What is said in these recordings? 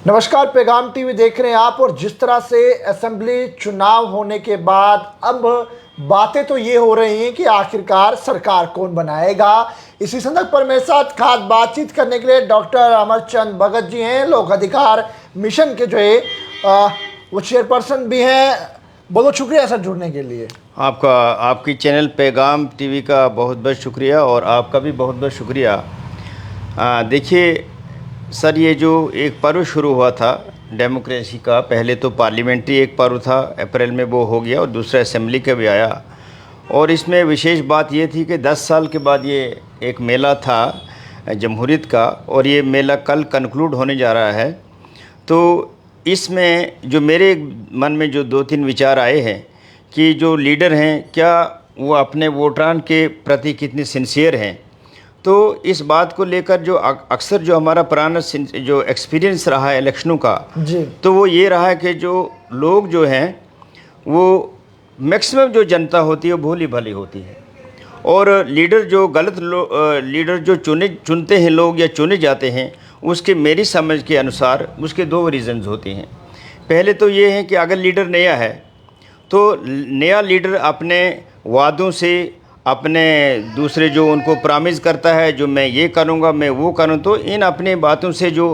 नमस्कार, पैगाम टीवी देख रहे हैं आप। और जिस तरह से असेंबली चुनाव होने के बाद अब बातें तो ये हो रही हैं कि आखिरकार सरकार कौन बनाएगा। इसी संदर्भ पर मेरे साथ खास बातचीत करने के लिए डॉक्टर अमरचंद भगत जी हैं, लोक अधिकार मिशन के जो है वो चेयरपर्सन भी हैं। बहुत शुक्रिया सर जुड़ने के लिए। आपकी चैनल पैगाम टीवी का बहुत बहुत शुक्रिया और आपका भी बहुत बहुत शुक्रिया। देखिए सर, ये जो एक पर्व शुरू हुआ था डेमोक्रेसी का, पहले तो पार्लियामेंट्री एक पर्व था, अप्रैल में वो हो गया और दूसरा असेंबली का भी आया। और इसमें विशेष बात ये थी कि 10 साल के बाद ये एक मेला था जमहूरियत का, और ये मेला कल कंक्लूड होने जा रहा है। तो इसमें जो मेरे मन में जो 2-3 विचार आए हैं कि जो लीडर हैं, क्या वो अपने वोटरान के प्रति कितने सिंसियर हैं। तो इस बात को लेकर जो अक्सर जो हमारा पुराना जो एक्सपीरियंस रहा है इलेक्शनों का जी, तो वो ये रहा है कि जो लोग जो हैं वो मैक्सिमम जो जनता होती है वो भोली भाली होती है, और लीडर जो लीडर जो चुनते हैं लोग या चुने जाते हैं, उसके मेरी समझ के अनुसार उसके 2 रीज़न्स होते हैं। पहले तो ये है कि अगर लीडर नया है तो नया लीडर अपने वादों से, अपने दूसरे जो उनको प्रॉमिस करता है, जो मैं ये करूँगा, मैं वो करूँ, तो इन अपनी बातों से जो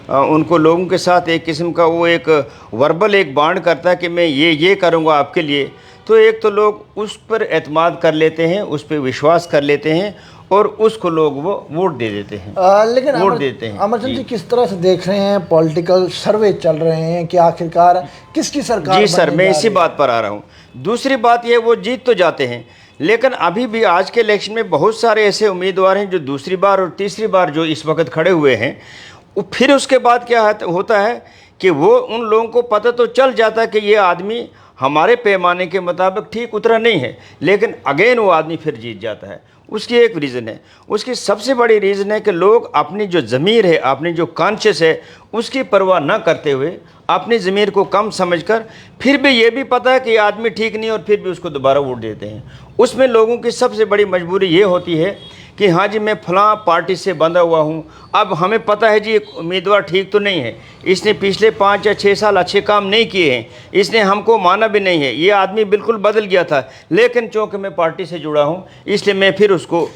उनको लोगों के साथ एक किस्म का वो एक वर्बल एक बांड करता है कि मैं ये करूँगा आपके लिए। तो एक तो लोग उस पर एतमाद कर लेते हैं, उस पर विश्वास कर लेते हैं और उसको लोग वो वोट दे देते हैं। लेकिन वोट देते हैं। अमरचंद जी, किस तरह से देख रहे हैं, पॉलिटिकल सर्वे चल रहे हैं कि आखिरकार किसकी सरकार? जी सर, मैं इसी बात पर आ रहा हूँ। दूसरी बात ये, वो जीत तो जाते हैं, लेकिन अभी भी आज के इलेक्शन में बहुत सारे ऐसे उम्मीदवार हैं जो दूसरी बार और तीसरी बार जो इस वक्त खड़े हुए हैं। फिर उसके बाद क्या होता है कि वो उन लोगों को पता तो चल जाता है कि ये आदमी हमारे पैमाने के मुताबिक ठीक उतरा नहीं है, लेकिन अगेन वो आदमी फिर जीत जाता है। उसकी एक रीज़न है। उसकी सबसे बड़ी रीज़न है कि लोग अपनी जो ज़मीर है, अपनी जो कॉन्शियस है, उसकी परवाह ना करते हुए, अपनी ज़मीर को कम समझकर, फिर भी ये भी पता है कि ये आदमी ठीक नहीं और फिर भी उसको दोबारा वोट देते हैं। उसमें लोगों की सबसे बड़ी मजबूरी ये होती है कि हाँ जी, मैं फलां पार्टी से बंधा हुआ हूँ, अब हमें पता है जी एक उम्मीदवार ठीक तो नहीं है, इसने पिछले 5 या 6 साल अच्छे काम नहीं किए हैं, इसने हमको माना भी नहीं है, ये आदमी बिल्कुल बदल गया था, लेकिन चूँकि मैं पार्टी से जुड़ा हूँ इसलिए मैं फिर उसको,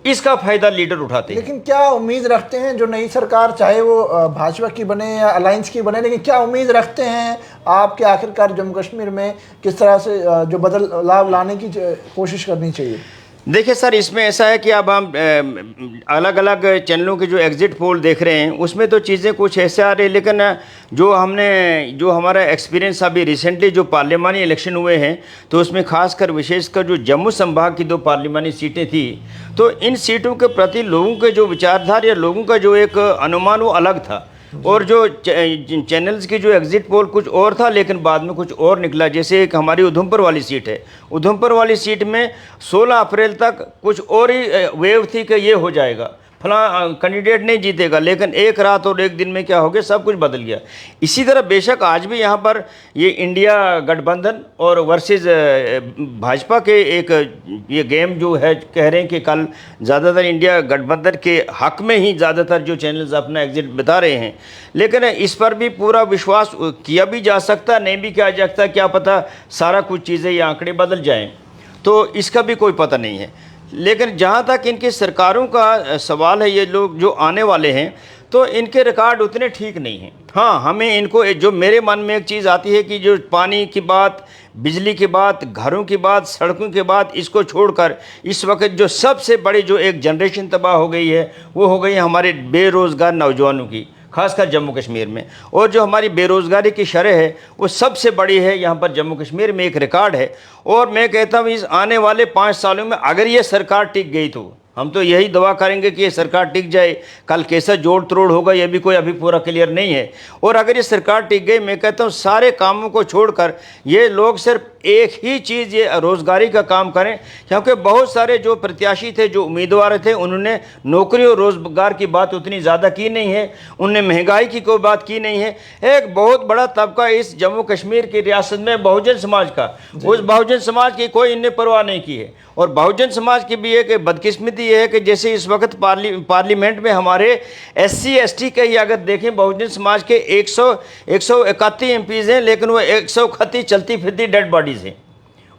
इसका फ़ायदा लीडर उठाते हैं। लेकिन क्या उम्मीद रखते हैं जो नई सरकार, चाहे वो भाजपा की बने या अलायंस की बने, लेकिन क्या उम्मीद रखते हैं आपके आखिरकार जम्मू कश्मीर में किस तरह से जो बदलाव लाने की कोशिश करनी चाहिए? देखिए सर, इसमें ऐसा है कि अब हम अलग अलग चैनलों के जो एग्ज़िट पोल देख रहे हैं उसमें तो चीज़ें कुछ ऐसे आ रही है, लेकिन जो हमारा एक्सपीरियंस अभी रिसेंटली जो पार्लियामानी इलेक्शन हुए हैं तो उसमें खासकर विशेषकर जो जम्मू संभाग की 2 पार्लियामानी सीटें थी, तो इन सीटों के प्रति लोगों के जो विचारधारा या लोगों का जो एक अनुमान वो अलग था। और जो चैनल्स की जो एग्ज़िट पोल कुछ और था, लेकिन बाद में कुछ और निकला। जैसे एक हमारी उधमपुर वाली सीट है, उधमपुर वाली सीट में 16 अप्रैल तक कुछ और ही वेव थी कि ये हो जाएगा, फलां कैंडिडेट नहीं जीतेगा, लेकिन एक रात और एक दिन में क्या हो गया, सब कुछ बदल गया। इसी तरह बेशक आज भी यहाँ पर ये इंडिया गठबंधन और वर्सेस भाजपा के एक ये गेम जो है, कह रहे हैं कि कल ज़्यादातर इंडिया गठबंधन के हक में ही ज़्यादातर जो चैनल्स अपना एग्जिट बता रहे हैं, लेकिन इस पर भी पूरा विश्वास किया भी जा सकता, नहीं भी किया जा सकता, क्या पता सारा कुछ चीज़ें ये आंकड़े बदल जाएँ, तो इसका भी कोई पता नहीं है। लेकिन जहाँ तक इनकी सरकारों का सवाल है, ये लोग जो आने वाले हैं तो इनके रिकॉर्ड उतने ठीक नहीं हैं। हाँ, हमें इनको जो मेरे मन में एक चीज़ आती है कि जो पानी की बात, बिजली की बात, घरों की बात, सड़कों की बात, इसको छोड़कर इस वक्त जो सबसे बड़ी जो एक जनरेशन तबाह हो गई है वो हो गई है हमारे बेरोज़गार नौजवानों की, खासकर जम्मू कश्मीर में। और जो हमारी बेरोज़गारी की शरह है वो सबसे बड़ी है यहाँ पर जम्मू कश्मीर में, एक रिकॉर्ड है। और मैं कहता हूँ इस आने वाले 5 सालों में अगर ये सरकार टिक गई तो हम तो यही दुआ करेंगे कि ये सरकार टिक जाए। कल कैसा जोड़ तोड़ होगा ये भी कोई अभी पूरा क्लियर नहीं है। और अगर ये सरकार टिक गई, मैं कहता हूँ सारे कामों को छोड़कर ये लोग सिर्फ एक ही चीज़, ये रोज़गारी का काम करें, क्योंकि बहुत सारे जो प्रत्याशी थे, जो उम्मीदवार थे, उन्होंने नौकरी और रोज़गार की बात उतनी ज़्यादा की नहीं है, उनने महंगाई की कोई बात की नहीं है। एक बहुत बड़ा तबका इस जम्मू कश्मीर की रियासत में बहुजन समाज का, उस बहुजन समाज की कोई इनने परवाह नहीं की है। और बहुजन समाज की भी एक बदकिस्मती ये है कि जैसे इस वक्त पार्लियामेंट में हमारे SC ST के ही अगर देखें, बहुजन समाज के 131 MPs हैं, लेकिन वो 131 चलती फिरती डेड बॉडीज हैं।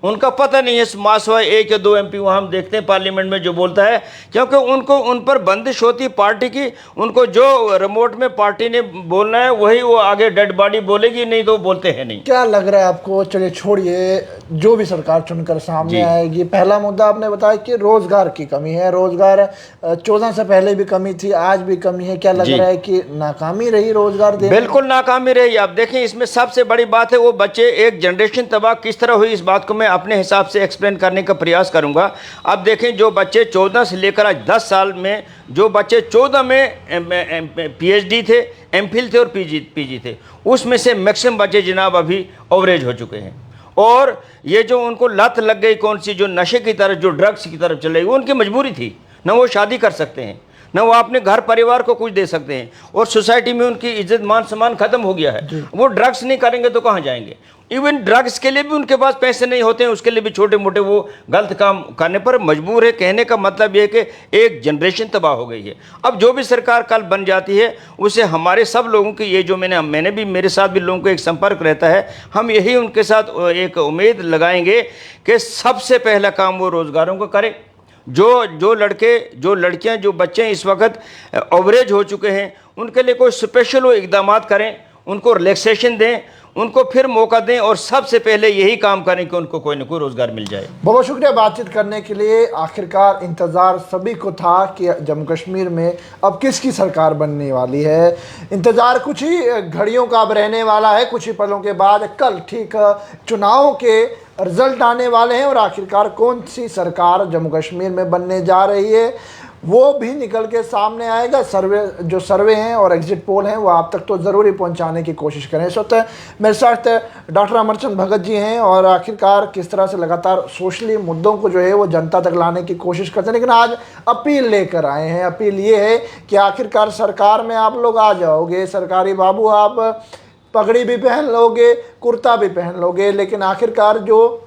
उनका पता नहीं है मास हुआ 1 या 2 MP वहाँ हम देखते हैं पार्लियामेंट में जो बोलता है, क्योंकि उनको उन पर बंदिश होती है पार्टी की। उनको जो रिमोट में पार्टी ने बोलना है वही वो आगे डेड बॉडी बोलेगी, नहीं तो बोलते हैं नहीं। क्या लग रहा है आपको? चलिए छोड़िए, जो भी सरकार चुनकर सामने आएगी, पहला मुद्दा आपने बताया कि रोजगार की कमी है। रोजगार 14 से पहले भी कमी थी, आज भी कमी है। क्या लग रहा है कि नाकामी रही रोजगार देने? बिल्कुल नाकामी रही। आप देखें, इसमें सबसे बड़ी बात है वो बच्चे, एक जनरेशन तबाह किस तरह हुई, इस बात को मैं अपने हिसाब से एक्सप्लेन करने का प्रयास करूंगा। अब देखें, जो बच्चे 14 से लेकर आज 10 साल में, जो बच्चे 14 में PhD थे, MPhil थे और PG थे, उसमें से मैक्सिमम बच्चे जनाब अभी ओवरेज हो चुके हैं। और ये जो उनको लत लग गई कौन सी, जो नशे की तरफ, जो ड्रग्स की तरफ चले गई, वो उनकी मजबूरी थी। न वो शादी कर सकते हैं, न वो अपने घर परिवार को कुछ दे सकते हैं, और सोसाइटी में उनकी इज्जत मान सम्मान खत्म हो गया है। वो ड्रग्स नहीं करेंगे तो कहाँ जाएंगे? इवन ड्रग्स के लिए भी उनके पास पैसे नहीं होते हैं, उसके लिए भी छोटे मोटे वो गलत काम करने पर मजबूर है। कहने का मतलब ये है कि एक जनरेशन तबाह हो गई है। अब जो भी सरकार कल बन जाती है, उसे हमारे सब लोगों की, ये जो मैंने भी, मेरे साथ भी लोगों को एक संपर्क रहता है, हम यही उनके साथ एक उम्मीद लगाएंगे कि सबसे पहला काम वो रोज़गारों को करे। जो लड़के, जो लड़कियां, जो बच्चे इस वक्त ओवरेज हो चुके हैं, उनके लिए कोई स्पेशल वो इकदाम करें, उनको रिलैक्सेशन दें, उनको फिर मौका दें, और सबसे पहले यही काम करें कि उनको कोई ना कोई रोज़गार मिल जाए। बहुत शुक्रिया बातचीत करने के लिए। आखिरकार इंतज़ार सभी को था कि जम्मू कश्मीर में अब किसकी सरकार बनने वाली है। इंतज़ार कुछ ही घड़ियों का अब रहने वाला है। कुछ ही पलों के बाद कल ठीक चुनावों के रिजल्ट आने वाले हैं, और आखिरकार कौन सी सरकार जम्मू कश्मीर में बनने जा रही है वो भी निकल के सामने आएगा। जो सर्वे हैं और एग्जिट पोल हैं वो आप तक तो ज़रूर ही पहुंचाने की कोशिश करें। इस वक्त मेरे साथ डॉक्टर अमरचंद भगत जी हैं, और आखिरकार किस तरह से लगातार सोशली मुद्दों को जो है वो जनता तक लाने की कोशिश करते हैं। लेकिन आज अपील लेकर आए हैं। अपील ये है कि आखिरकार सरकार में आप लोग आ जाओगे, सरकारी बाबू, आप पगड़ी भी पहन लोगे, कुर्ता भी पहन लोगे, लेकिन आखिरकार जो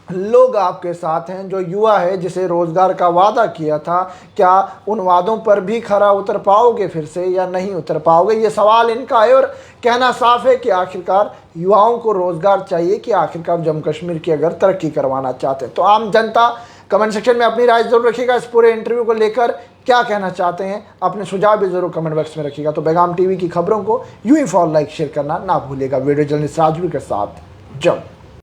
लोग आपके साथ हैं, जो युवा है जिसे रोज़गार का वादा किया था, क्या उन वादों पर भी खरा उतर पाओगे फिर से या नहीं उतर पाओगे? ये सवाल इनका है, और कहना साफ है कि आखिरकार युवाओं को रोज़गार चाहिए कि आखिरकार जम्मू कश्मीर की अगर तरक्की करवाना चाहते हैं। तो आम जनता कमेंट सेक्शन में अपनी राय ज़रूर रखिएगा। इस पूरे इंटरव्यू को लेकर क्या कहना चाहते हैं, अपने सुझाव भी ज़रूर कमेंट बॉक्स में रखिएगा। तो पैगाम TV की खबरों को यूं ही फॉलो, लाइक, शेयर करना ना भूलिएगा। वीडियो जर्नलिस्ट राजवीर के साथ जम्मू।